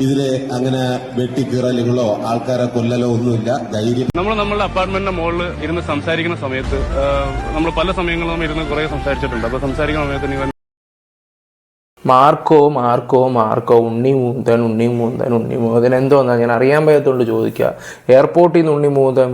ഇതില് അങ്ങനെ വെട്ടിക്കീറലുകളോ ആൾക്കാരെ കൊല്ലലോ ഒന്നുമില്ല. ധൈര്യം. നമ്മളുടെ അപ്പാർട്ട്മെന്റിന്റെ മുകളിൽ ഇരുന്ന് സംസാരിക്കുന്ന സമയത്ത് നമ്മൾ പല സമയങ്ങളും ഇരുന്ന് കുറെ സംസാരിച്ചിട്ടുണ്ട്. അപ്പൊ സംസാരിക്കുന്ന സമയത്ത് മാർക്കോ മാർക്കോ മാർക്കോ ഉണ്ണിമൂന്തൻ എന്തോന്നാ ഞാൻ അറിയാൻ വയ്യാത്തതുകൊണ്ട് ചോദിക്കുക. എയർപോർട്ടിൽ നിന്ന് ഉണ്ണിമൂന്തൻ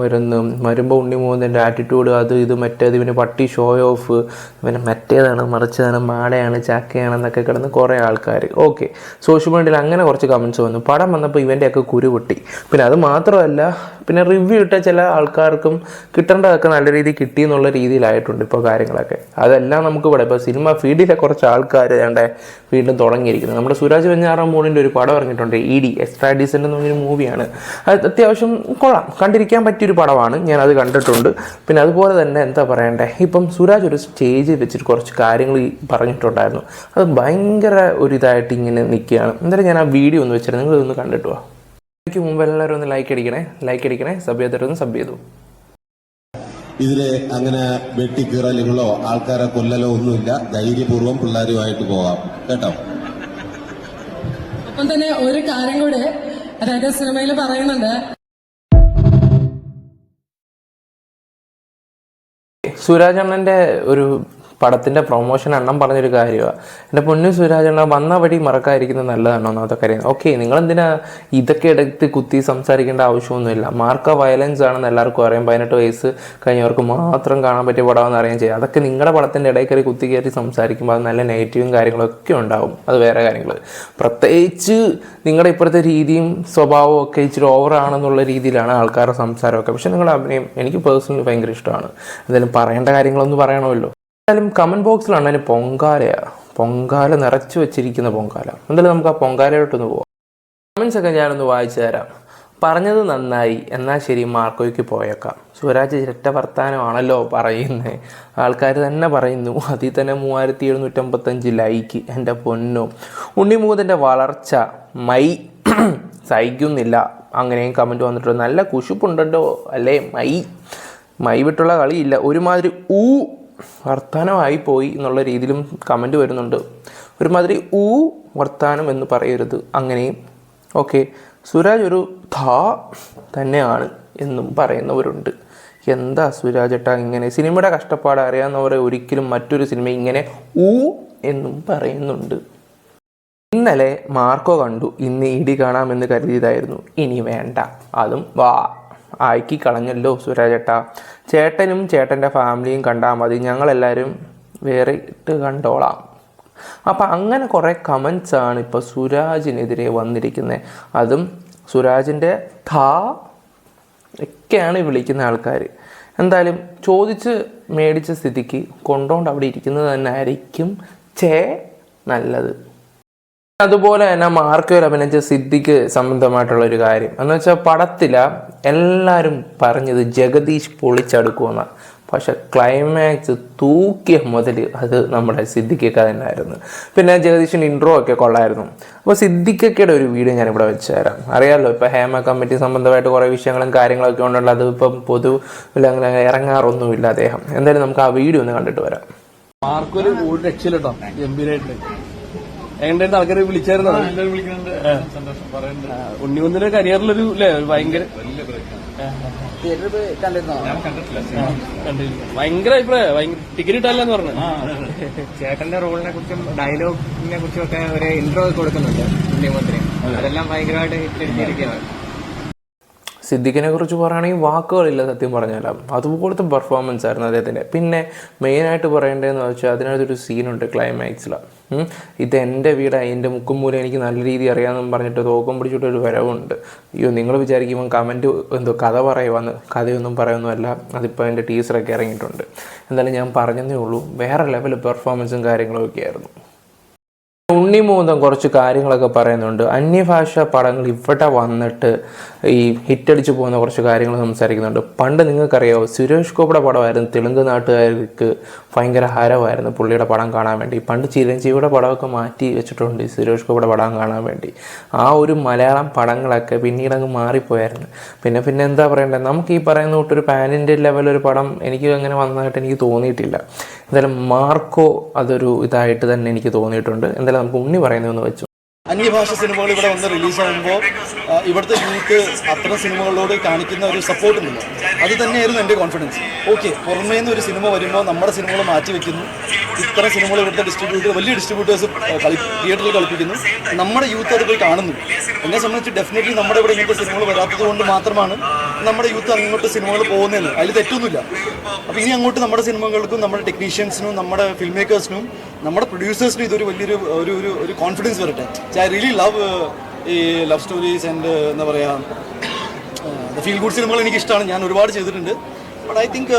വരുമ്പോൾ ഉണ്ണിമൂന്തൻ്റെ ആറ്റിറ്റ്യൂഡ് അത് ഇത് മറ്റേത്, ഇവന് പട്ടി ഷോ ഓഫ്, ഇവന് മറ്റേതാണ് മറിച്ചതാണ് മാടയാണ് ചാക്കയാണെന്നൊക്കെ കിടന്ന് കുറേ ആൾക്കാർ. ഓക്കെ, സോഷ്യൽ മീഡിയയിൽ അങ്ങനെ കുറച്ച് കമൻറ്റ്സ് വന്നു. പടം വന്നപ്പോൾ ഇവൻ്റെയൊക്കെ കുരു പൊട്ടി. പിന്നെ അത് മാത്രമല്ല, പിന്നെ റിവ്യൂ ഇട്ട ചില ആൾക്കാർക്കും കിട്ടേണ്ടതൊക്കെ നല്ല രീതിയിൽ കിട്ടി എന്നുള്ള രീതിയിലായിട്ടുണ്ട് ഇപ്പോൾ കാര്യങ്ങളൊക്കെ. അതെല്ലാം നമുക്ക് ഇവിടെ ഇപ്പോൾ സിനിമ ഫീൽഡിലെ കുറച്ച് ആൾക്കാർ വേണ്ടേ വീണ്ടും തുടങ്ങിയിരിക്കുന്നത്. നമ്മുടെ സുരാജ് വെഞ്ഞാറമൂടിൻ്റെ ഒരു പടം ഇറങ്ങിയിട്ടുണ്ട്, ED എക്സ്ട്രാ ഡീസൻ്റ് എന്ന് പറഞ്ഞൊരു മൂവിയാണ്. അത് അത്യാവശ്യം കൊള്ളാം, കണ്ടിരിക്കാൻ പറ്റിയൊരു പടമാണ്, ഞാനത് കണ്ടിട്ടുണ്ട്. പിന്നെ അതുപോലെ തന്നെ എന്താ പറയണ്ടേ, ഇപ്പം സുരാജ് ഒരു സ്റ്റേജിൽ വെച്ചിട്ട് കുറച്ച് കാര്യങ്ങൾ പറഞ്ഞിട്ടുണ്ടായിരുന്നു. അത് ഭയങ്കര ഒരു ഇതായിട്ട് ഇങ്ങനെ നിൽക്കുകയാണ്. എന്തായാലും ഞാൻ ആ വീഡിയോ ഒന്ന് വെച്ചിട്ട് നിങ്ങൾ ഇതൊന്ന് കണ്ടിട്ട് വാ. എനിക്ക് മുമ്പ് എല്ലാവരും ഒന്ന് ലൈക്ക് അടിക്കണേ, സബ് ചെയ്തിട്ടൊന്ന് സബ് ചെയ്തു. ഇതില് അങ്ങനെ വെട്ടിക്കീറലുകളോ ആൾക്കാരെ കൊല്ലലോ ഒന്നുമില്ല. ധൈര്യപൂർവ്വം പിള്ളേരുമായിട്ട് പോകാം കേട്ടോ. ഒപ്പം തന്നെ ഒരു കാര്യം കൂടെ, അതായത് സിനിമയിൽ പറയുന്നുണ്ട്, സുരാജ് അണ്ണൻ്റെ ഒരു പടത്തിൻ്റെ പ്രൊമോഷൻ അണ്ണം പറഞ്ഞൊരു കാര്യമാണ്. എൻ്റെ പൊന്നു സുരാജ് അണ്ണ വന്ന വഴി മറക്കാതിരിക്കുന്നത് നല്ലതാണോ എന്നൊക്കെ കാര്യം. ഓക്കെ, നിങ്ങളെന്തിനാ ഇതൊക്കെ എടുത്ത് കുത്തി സംസാരിക്കേണ്ട ആവശ്യമൊന്നുമില്ല. മാർക്ക വയലൻസ് ആണെന്ന് എല്ലാവർക്കും അറിയാം. 18 വയസ്സ് കഴിഞ്ഞവർക്ക് മാത്രം കാണാൻ പറ്റിയ പടമെന്ന് അറിയാൻ ചെയ്യും. അതൊക്കെ നിങ്ങളുടെ പടത്തിൻ്റെ ഇടയിൽ കയറി കുത്തി കയറി സംസാരിക്കുമ്പോൾ അത് നല്ല നെഗറ്റീവും കാര്യങ്ങളൊക്കെ ഉണ്ടാവും. അത് വേറെ കാര്യങ്ങൾ. പ്രത്യേകിച്ച് നിങ്ങളുടെ ഇപ്പോഴത്തെ രീതിയും സ്വഭാവവും ഒക്കെ ഇച്ചിരി ഓവറാണെന്നുള്ള രീതിയിലാണ് ആൾക്കാരുടെ സംസാരമൊക്കെ. പക്ഷേ നിങ്ങളുടെ അഭിനയം എനിക്ക് പേഴ്സണലി ഭയങ്കര ഇഷ്ടമാണ്. എന്തായാലും പറയേണ്ട കാര്യങ്ങളൊന്നും പറയണമല്ലോ. എന്തായാലും കമൻറ്റ് ബോക്സിലാണ് അതിന് പൊങ്കാല നിറച്ച് വെച്ചിരിക്കുന്ന പൊങ്കാല. എന്തായാലും നമുക്ക് ആ പൊങ്കാലയോട്ടൊന്ന് പോവാം. കമൻസൊക്കെ ഞാനൊന്ന് വായിച്ചു തരാം. പറഞ്ഞത് നന്നായി, എന്നാൽ ശരി മാർക്കോയ്ക്ക് പോയേക്കാം. സുരാജ് ഇരട്ട വർത്താനമാണല്ലോ പറയുന്നത്, ആൾക്കാർ തന്നെ പറയുന്നു. അതിൽ തന്നെ 3755 ലൈക്ക്. എൻ്റെ പൊന്നോ, ഉണ്ണിമൂതൻ്റെ വളർച്ച സഹിക്കുന്നില്ല. അങ്ങനെയും കമൻറ്റ് വന്നിട്ടുണ്ട്. നല്ല കുശുപ്പുണ്ടല്ലോ അല്ലേ, മൈ വിട്ടുള്ള കളിയില്ല, ഒരുമാതിരി വർത്താനമായി പോയി എന്നുള്ള രീതിയിലും കമൻറ്റ് വരുന്നുണ്ട്. ഒരുമാതിരി വർത്താനം എന്ന് പറയരുത് അങ്ങനെയും. ഓക്കെ, സുരാജ് ഒരു തന്നെയാണ് എന്നും പറയുന്നവരുണ്ട്. എന്താ സുരാജ് ഏട്ടാ ഇങ്ങനെ? സിനിമയുടെ കഷ്ടപ്പാട് അറിയാവുന്നവരെ ഒരിക്കലും മറ്റൊരു സിനിമ ഇങ്ങനെ എന്നും പറയുന്നുണ്ട്. ഇന്നലെ മാർക്കോ കണ്ടു, ഇന്ന് ED കാണാമെന്ന് കരുതിയതായിരുന്നു, ഇനി വേണ്ട, അതും ആക്കി കളഞ്ഞല്ലോ സുരാജ് ഏട്ടാ. ചേട്ടനും ചേട്ടൻ്റെ ഫാമിലിയും കണ്ടാൽ മതി, ഞങ്ങളെല്ലാവരും വേറെ ഇട്ട് കണ്ടോളാം. അപ്പം അങ്ങനെ കുറേ കമൻസാണ് ഇപ്പോൾ സുരാജിനെതിരെ വന്നിരിക്കുന്നത്. അതും സുരാജിൻ്റെ ഒക്കെയാണ് വിളിക്കുന്ന ആൾക്കാർ. എന്തായാലും ചോദിച്ച് മേടിച്ച സ്ഥിതിക്ക് കൊണ്ടുകൊണ്ട് അവിടെ ഇരിക്കുന്നത് തന്നെ ആയിരിക്കും നല്ലത്. അതുപോലെ തന്നെ മാർക്കോയിൽ അഭിനയിച്ച സിദ്ദിഖ് സംബന്ധമായിട്ടുള്ളൊരു കാര്യം എന്ന് വെച്ചാൽ, പടത്തിൽ എല്ലാവരും പറഞ്ഞത് ജഗദീഷ് പൊളിച്ചടുക്കുമെന്നാണ്. പക്ഷെ ക്ലൈമാക്സ് തൂക്കിയ മുതൽ അത് നമ്മുടെ സിദ്ദിഖൊക്കെ തന്നെയായിരുന്നു. പിന്നെ ജഗദീഷിൻ്റെ ഇൻട്രോ ഒക്കെ കൊള്ളായിരുന്നു. അപ്പോൾ സിദ്ദിഖൊക്കെയുടെ ഒരു വീഡിയോ ഞാനിവിടെ വെച്ച് തരാം. അറിയാമല്ലോ, ഇപ്പോൾ ഹേമ കമ്മിറ്റി സംബന്ധമായിട്ട് കുറേ വിഷയങ്ങളും കാര്യങ്ങളൊക്കെ ഉണ്ടല്ലോ. അത് ഇപ്പം പൊതുവിൽ അങ്ങനെ ഇറങ്ങാറൊന്നുമില്ല അദ്ദേഹം. എന്തായാലും നമുക്ക് ആ വീഡിയോ ഒന്ന് കണ്ടിട്ട് വരാം. മാർക്കോല് ഒരു രക്ഷയില്ലട്ടോ, ഗംഭീരമായിട്ട് എങ്ങനെയായിരുന്നു ആൾക്കാർ വിളിച്ചായിരുന്നു. ഉണ്ണിമൂന്നിന്റെ കരിയറിലൊരു ഭയങ്കര അഭിപ്രായം. ടിക്കറ്റ് ഇട്ടല്ലെന്ന് പറഞ്ഞു. ചേട്ടന്റെ റോളിനെ കുറിച്ചും ഡയലോഗിനെ കുറിച്ചും ഒക്കെ ഒരു ഇൻട്രോ കൊടുക്കുന്നുണ്ട് ഉണ്ണിമൂന്നിന്. അതെല്ലാം ഭയങ്കരമായിട്ട് ഹിറ്റ്. സിദ്ദിഖിനെ കുറിച്ച് പറയുകയാണെങ്കിൽ വാക്കുകളില്ല സത്യം പറഞ്ഞാലും. അതുപോലത്തെ പെർഫോമൻസ് ആയിരുന്നു അദ്ദേഹത്തിൻ്റെ. പിന്നെ മെയിനായിട്ട് പറയേണ്ടതെന്ന് വെച്ചാൽ, അതിനകത്തൊരു സീനുണ്ട് ക്ലൈമാക്സിൽ. ഇത് എൻ്റെ വീടാണ്, എൻ്റെ മുക്കും മൂലം എനിക്ക് നല്ല രീതി അറിയാമെന്നും പറഞ്ഞിട്ട് തോക്കം പിടിച്ചിട്ടൊരു വരവുണ്ട്. അയ്യോ, നിങ്ങൾ വിചാരിക്കുമ്പോൾ കമൻറ്റ് കഥ പറയുവാന്ന്, കഥയൊന്നും പറയുന്നതല്ല. അതിപ്പോൾ എൻ്റെ ടീസറൊക്കെ ഇറങ്ങിയിട്ടുണ്ട്. എന്തായാലും ഞാൻ പറഞ്ഞതേ ഉള്ളൂ, വേറെ ലെവൽ പെർഫോമൻസും കാര്യങ്ങളൊക്കെ ആയിരുന്നു. ഉണ്ണിമൂന്തൻ കുറച്ച് കാര്യങ്ങളൊക്കെ പറയുന്നുണ്ട്. അന്യഭാഷ പടങ്ങൾ ഇവിടെ വന്നിട്ട് ഈ ഹിറ്റടിച്ച് പോകുന്ന കുറച്ച് കാര്യങ്ങൾ സംസാരിക്കുന്നുണ്ട്. പണ്ട് നിങ്ങൾക്കറിയാമോ, സുരേഷ് ഗോപിയുടെ പടമായിരുന്നു തെലുങ്ക് നാട്ടുകാർക്ക് ഭയങ്കര ഹരമായിരുന്നു പുള്ളിയുടെ പടം കാണാൻ വേണ്ടി. പണ്ട് ചിരഞ്ജീവിയുടെ പടമൊക്കെ മാറ്റി വെച്ചിട്ടുണ്ട് ഈ സുരേഷ് ഗോപിയുടെ പടം കാണാൻ വേണ്ടി. ആ ഒരു മലയാളം പടങ്ങളൊക്കെ പിന്നീട് അങ്ങ് മാറിപ്പോയായിരുന്നു. പിന്നെ എന്താ പറയേണ്ടത്, നമുക്ക് ഈ പറയുന്ന തൊട്ടൊരു പാൻ ഇന്ത്യൻ ലെവലൊരു പടം എനിക്ക് അങ്ങനെ വന്നതായിട്ട് എനിക്ക് തോന്നിയിട്ടില്ല. എന്തായാലും മാർക്കോ അതൊരു ഇതായിട്ട് തന്നെ എനിക്ക് തോന്നിയിട്ടുണ്ട്. എന്തായാലും നമുക്ക് ഉണ്ണി പറയുന്നതെന്ന് വെച്ചു. അന്യഭാഷ സിനിമകൾ ഇവിടെ വന്ന് റിലീസാകുമ്പോൾ ഇവിടുത്തെ യൂത്ത് അത്തരം സിനിമകളോട് കാണിക്കുന്ന ഒരു സപ്പോർട്ടുണ്ടല്ലോ, അത് തന്നെയായിരുന്നു എൻ്റെ കോൺഫിഡൻസ്. ഓക്കെ, പുറമേ നിന്ന് ഒരു സിനിമ വരുമ്പോൾ നമ്മുടെ സിനിമകൾ മാറ്റി വെക്കുന്നു, ഇത്തരം സിനിമകൾ ഇവിടുത്തെ വലിയ ഡിസ്ട്രിബ്യൂട്ടേഴ്സ് തിയേറ്ററിൽ കളിപ്പിക്കുന്നു, നമ്മുടെ യൂത്ത് അത് പോയി കാണുന്നു. എന്നെ സംബന്ധിച്ച് ഡെഫിനറ്റ്ലി നമ്മുടെ ഇവിടെ ഇങ്ങനത്തെ സിനിമകൾ വരാത്തത് കൊണ്ട് മാത്രമാണ് നമ്മുടെ യൂത്ത് അങ്ങോട്ട് സിനിമകൾ പോകുന്നതെന്ന്, അതിൽ തെറ്റൊന്നുമില്ല. അപ്പോൾ ഇനി അങ്ങോട്ട് നമ്മുടെ സിനിമകൾക്കും നമ്മുടെ ടെക്നീഷ്യൻസിനും നമ്മുടെ ഫിൽം മേക്കേഴ്സിനും നമ്മുടെ പ്രൊഡ്യൂസേഴ്സിനും ഇതൊരു വലിയൊരു ഒരു കോൺഫിഡൻസ് വരട്ടെ. ഐ റിയലി ലവ് ഈ ലവ് സ്റ്റോറീസ് ആൻഡ് എന്താ പറയുക ഫീൽ ഗുഡ് സിനിമകൾ എനിക്ക് ഇഷ്ടമാണ്, ഞാൻ ഒരുപാട് ചെയ്തിട്ടുണ്ട്. But I think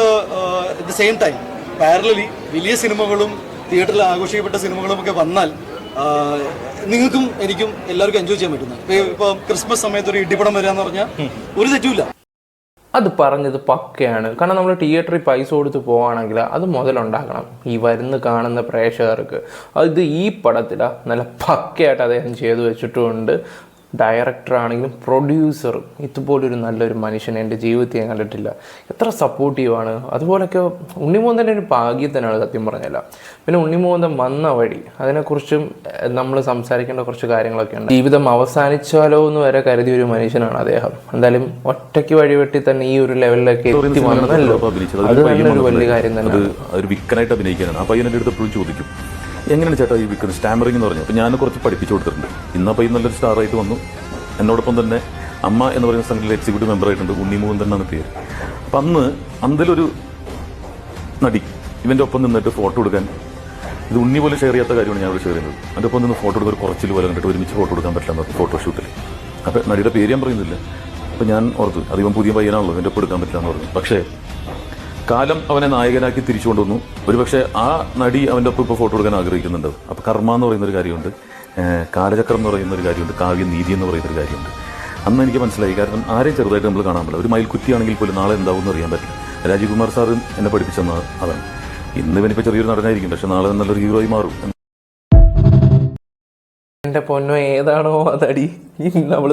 at the same time parallelly വലിയ സിനിമകളും തിയേറ്ററിൽ ആഘോഷിക്കപ്പെട്ട സിനിമകളും ഒക്കെ വന്നാൽ നിങ്ങൾക്കും എനിക്കും എല്ലാവർക്കും എൻജോയ് ചെയ്യാൻ പറ്റുന്നത്. ഇപ്പോൾ ക്രിസ്മസ് സമയത്ത് ഒരു ഇടിപടം വരിക എന്ന് പറഞ്ഞാൽ ഒരു തെറ്റുമില്ല. അത് പറഞ്ഞത് പക്കയാണ്. കാരണം നമ്മൾ തിയേറ്ററിൽ പൈസ കൊടുത്ത് പോവുകയാണെങ്കിൽ അത് മുതലുണ്ടാക്കണം ഈ വരുന്ന കാണുന്ന പ്രേക്ഷകർക്ക്. അത് ഈ പടത്തിലാണ് നല്ല പക്കയായിട്ട് അദ്ദേഹം ചെയ്തു വെച്ചിട്ടുമുണ്ട്. ഡയറക്ടറാണെങ്കിലും പ്രൊഡ്യൂസറും ഇതുപോലൊരു നല്ലൊരു മനുഷ്യനെ എൻ്റെ ജീവിതത്തിൽ ഞാൻ കണ്ടിട്ടില്ല. എത്ര സപ്പോർട്ടീവാണ്. അതുപോലൊക്കെ ഉണ്ണിമൂന്തൻ്റെ ഒരു ഭാഗ്യത്തിനാണ് സത്യം പറഞ്ഞല്ല. പിന്നെ ഉണ്ണിമൂന്തൻ വന്ന വഴി അതിനെക്കുറിച്ചും നമ്മൾ സംസാരിക്കേണ്ട കുറച്ച് കാര്യങ്ങളൊക്കെ ഉണ്ട്. ജീവിതം അവസാനിച്ചാലോ എന്ന് വരെ കരുതിയ ഒരു മനുഷ്യനാണ് അദ്ദേഹം. എന്തായാലും ഒറ്റയ്ക്ക് വഴിവെട്ടി തന്നെ ഈ ഒരു ലെവലിലേക്ക് എത്തി വന്നതല്ലോ, അത് നല്ലൊരു വലിയ കാര്യം തന്നെ. ഒരു വിക്കനായിട്ട് അഭിനയിക്കാനാണ്. ആ പയ്യനെ അടുത്ത് എപ്പോഴും ചോദിക്കും, എങ്ങനെയാണ് ചേട്ടാ ഈ വിൽക്കുന്നത് സ്റ്റാമറിംഗ് എന്ന് പറഞ്ഞു. അപ്പോൾ ഞാൻ കുറച്ച് പഠിപ്പിച്ചു കൊടുത്തിട്ടുണ്ട്. ഇന്ന് അപ്പോൾ ഈ നല്ലൊരു സ്റ്റാറായിട്ട് വന്നു. എന്നോടൊപ്പം തന്നെ അമ്മ എന്ന് പറയുന്ന സംഘടനയിൽ എക്സിക്യൂട്ടീവ് മെമ്പറായിട്ടുണ്ട്. ഉണ്ണിമൂന്തൻ എന്നാണ് പേര്. അപ്പം അന്ന് അന്തിലൊരു നടി ഇവൻ്റെ ഒപ്പം നിന്നിട്ട് ഫോട്ടോ എടുക്കാൻ, ഇത് ഉണ്ണി പോലെ ഷെയർ ചെയ്യാത്ത കാര്യമാണ് ഞാൻ ഷെയർ ചെയ്യുന്നത്. അതിൻ്റെ ഒപ്പം നിന്ന് ഫോട്ടോ എടുക്കാൻ കുറച്ചിൽ പോലെ കണ്ടിട്ട് ഒരുമിച്ച് ഫോട്ടോ എടുക്കാൻ പറ്റില്ല എന്ന് ഫോട്ടോഷൂട്ടിൽ. അപ്പോൾ നടിയുടെ പേര് ഞാൻ പറയുന്നില്ല. അപ്പോൾ ഞാൻ ഓർത്തു അതിവൻ പുതിയ പയ്യനാണല്ലോ, എൻ്റെ ഒപ്പം എടുക്കാൻ പറ്റില്ല എന്ന് പറഞ്ഞു. പക്ഷേ കാലം അവനെ നായകനാക്കി തിരിച്ചു കൊണ്ടുവന്നു. ഒരുപക്ഷെ ആ നടി അവൻ്റെ ഒപ്പം ഇപ്പോൾ ഫോട്ടോ എടുക്കാൻ ആഗ്രഹിക്കുന്നുണ്ട്. അപ്പോൾ കർമ്മ എന്ന് പറയുന്നൊരു കാര്യമുണ്ട്, കാലചക്രം എന്ന് പറയുന്നൊരു കാര്യമുണ്ട്, കാവ്യനീതി എന്ന് പറയുന്നൊരു കാര്യമുണ്ട്. അന്ന് എനിക്ക് മനസ്സിലായി. കാരണം ആരെയും ചെറുതായിട്ട് നമ്മൾ കാണാൻ പറ്റില്ല. ഒരു മയിൽക്കുറ്റിയാണെങ്കിൽ പോലും നാളെ എന്താവുമെന്ന് അറിയാൻ പറ്റില്ല. രാജീവ് കുമാർ സാറും എന്നെ പഠിപ്പിച്ചെന്ന അതാണ്. ഇന്ന് ഇവനിപ്പോൾ ചെറിയൊരു നടനായിരിക്കും, പക്ഷെ നാളെ നല്ലൊരു ഹീറോയി മാറും. എൻ്റെ പൊന്നോ, ഏതാണോ അതടി. നമ്മൾ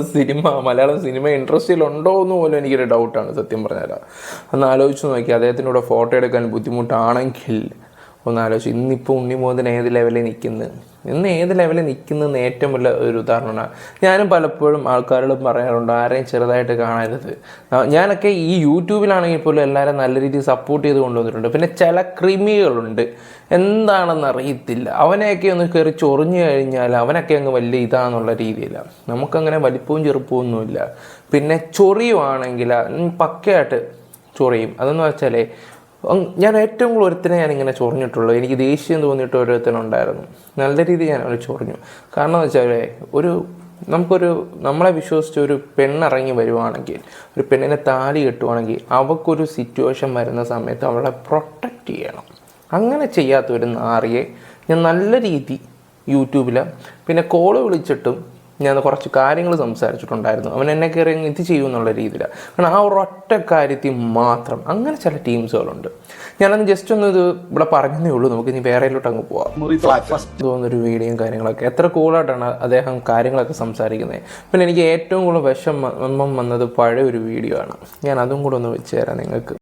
മലയാളം സിനിമ ഇൻട്രസ്റ്റിലുണ്ടോ എന്ന് പോലും എനിക്കൊരു ഡൗട്ടാണ് സത്യം പറഞ്ഞാൽ. ഒന്ന് ആലോചിച്ച് നോക്കി, അദ്ദേഹത്തിനൂടെ ഫോട്ടോ എടുക്കാൻ ബുദ്ധിമുട്ടാണെങ്കിൽ ഒന്ന് ആലോചിച്ചു. ഇന്നിപ്പോൾ ഉണ്ണിമൂന്തൻ ഏത് ലെവലിൽ നിൽക്കുന്നതെന്ന് ഏറ്റവും വലിയ ഒരു ഉദാഹരണമാണ്. ഞാനും പലപ്പോഴും ആൾക്കാരോട് പറയാറുണ്ട്, ആരെയും ചെറുതായിട്ട് കാണരുത്. ഞാനൊക്കെ ഈ യൂട്യൂബിലാണെങ്കിൽ പോലും എല്ലാവരും നല്ല രീതിയിൽ സപ്പോർട്ട് ചെയ്ത് കൊണ്ടുവന്നിട്ടുണ്ട്. പിന്നെ ചില ക്രിമികളുണ്ട്, എന്താണെന്ന് അറിയത്തില്ല, അവനെയൊക്കെ ഒന്ന് കയറി ചൊറിഞ്ഞു കഴിഞ്ഞാൽ അവനൊക്കെ അങ്ങ് വലിയ ഇതാണെന്നുള്ള രീതിയിലാണ്. നമുക്കങ്ങനെ വലിപ്പവും ചെറുപ്പവും ഒന്നുമില്ല. പിന്നെ ചൊറിയുവാണെങ്കിൽ പക്കയായിട്ട് ചൊറിയും. അതെന്ന് വെച്ചാൽ ഞാൻ ഏറ്റവും കൂടുതൽ ഒരുത്തിനെ ഞാനിങ്ങനെ ചൊറിഞ്ഞിട്ടുള്ളൂ. എനിക്ക് ദേഷ്യം തോന്നിയിട്ട് ഓരോരുത്തനുണ്ടായിരുന്നു. നല്ല രീതിയിൽ ഞാൻ അവർ ചൊറിഞ്ഞു. കാരണം എന്ന് വെച്ചാൽ നമ്മളെ വിശ്വസിച്ച് ഒരു പെണ്ണിറങ്ങി വരുവാണെങ്കിൽ, ഒരു പെണ്ണിനെ താലി കെട്ടുവാണെങ്കിൽ അവൾക്കൊരു സിറ്റുവേഷൻ വരുന്ന സമയത്ത് അവളെ പ്രൊട്ടക്റ്റ് ചെയ്യണം. അങ്ങനെ ചെയ്യാത്ത ഒരു നാറിയെ ഞാൻ നല്ല രീതി യൂട്യൂബിൽ പിന്നെ കോള് വിളിച്ചിട്ടും ഞാൻ കുറച്ച് കാര്യങ്ങൾ സംസാരിച്ചിട്ടുണ്ടായിരുന്നു. അവൻ എന്നെ കയറി ഇത് ചെയ്യുമെന്നുള്ള രീതിയിലാണ്. കാരണം ആ ഒരൊറ്റ കാര്യത്തിൽ മാത്രം അങ്ങനെ ചില ടീംസുകളുണ്ട്. ഞാനന്ന് ജസ്റ്റ് ഒന്ന് ഇത് ഇവിടെ പറഞ്ഞതേ ഉള്ളൂ. നമുക്ക് ഇനി വേറെയിലോട്ട് അങ്ങ് പോവാം. തോന്നുന്നൊരു വീഡിയോയും കാര്യങ്ങളൊക്കെ എത്ര കൂളായിട്ടാണ് അദ്ദേഹം കാര്യങ്ങളൊക്കെ സംസാരിക്കുന്നത്. പിന്നെ എനിക്ക് ഏറ്റവും കൂടുതൽ വിഷമം വന്നത് പഴയ ഒരു വീഡിയോ ആണ്. ഞാൻ അതും കൂടെ ഒന്ന് വെച്ച് തരാം നിങ്ങൾക്ക്.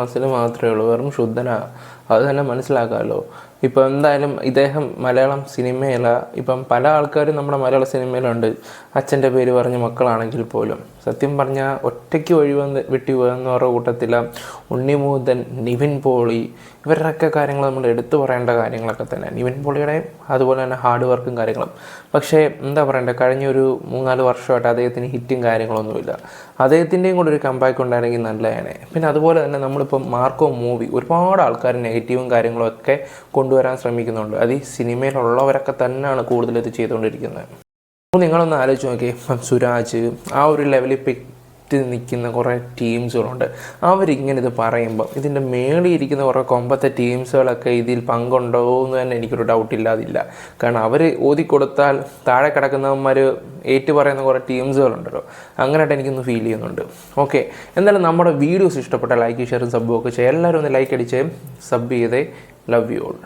മസിൽ മാത്രമേ ഉള്ളൂ, വെറും ശുദ്ധനാ, അത് തന്നെ മനസ്സിലാക്കാമല്ലോ. ഇപ്പം എന്തായാലും ഇദ്ദേഹം മലയാളം സിനിമയില ഇപ്പം പല ആൾക്കാരും നമ്മുടെ മലയാള സിനിമയിലുണ്ട്, അച്ഛൻ്റെ പേര് പറഞ്ഞ മക്കളാണെങ്കിൽ പോലും. സത്യം പറഞ്ഞാൽ ഒറ്റയ്ക്ക് വിട്ടു പോകുന്നവരുടെ കൂട്ടത്തില ഉണ്ണിമൂന്തൻ, നിവിൻ പോളി, ഇവരുടെയൊക്കെ കാര്യങ്ങൾ നമ്മൾ എടുത്തു പറയേണ്ട കാര്യങ്ങളൊക്കെ തന്നെ. നിവിൻ പോളിയുടെ അതുപോലെ തന്നെ ഹാർഡ് വർക്കും കാര്യങ്ങളും. പക്ഷേ എന്താ പറയണ്ടേ, കഴിഞ്ഞൊരു 3-4 വർഷമായിട്ട് അദ്ദേഹത്തിന് ഹിറ്റും കാര്യങ്ങളൊന്നുമില്ല. അദ്ദേഹത്തിൻ്റെയും കൂടെ ഒരു കമ്പാക്ക് ഉണ്ടായിരുന്നെങ്കിൽ നല്ലതാണ്. പിന്നെ അതുപോലെ തന്നെ നമ്മളിപ്പം മാർക്കോ മൂവി ഒരുപാട് ആൾക്കാർ നെഗറ്റീവും കാര്യങ്ങളും ഒക്കെ കൊണ്ടുവരാൻ ശ്രമിക്കുന്നുണ്ട്. അത് ഈ സിനിമയിലുള്ളവരൊക്കെ തന്നെയാണ് കൂടുതൽ ഇത് ചെയ്തുകൊണ്ടിരിക്കുന്നത്. നിങ്ങളൊന്ന് ആലോചിച്ച് നോക്കി, ഇപ്പം സുരാജ് ആ ഒരു ലെവലിൽ പെറ്റ് നിൽക്കുന്ന കുറേ ടീംസുകളുണ്ട്. അവരിങ്ങനെ ഇത് പറയുമ്പോൾ ഇതിൻ്റെ മേളിൽ ഇരിക്കുന്ന കുറേ കൊമ്പത്തെ ടീംസുകളൊക്കെ ഇതിൽ പങ്കുണ്ടോ എന്ന് തന്നെ എനിക്കൊരു ഡൗട്ടില്ലാതില്ല. കാരണം അവർ ഓതിക്കൊടുത്താൽ താഴെ കിടക്കുന്നവന്മാർ ഏറ്റു പറയുന്ന കുറേ ടീംസുകളുണ്ടല്ലോ, അങ്ങനെയായിട്ട് എനിക്കൊന്ന് ഫീൽ ചെയ്യുന്നുണ്ട്. ഓക്കെ, എന്തായാലും നമ്മുടെ വീഡിയോസ് ഇഷ്ടപ്പെട്ട ലൈക്ക് ഷെയറും സബ്ബും ഒക്കെ ചെയ്യുക. എല്ലാവരും ഒന്ന് ലൈക്ക് അടിച്ച് സബ് ചെയ്തേ. Love you all.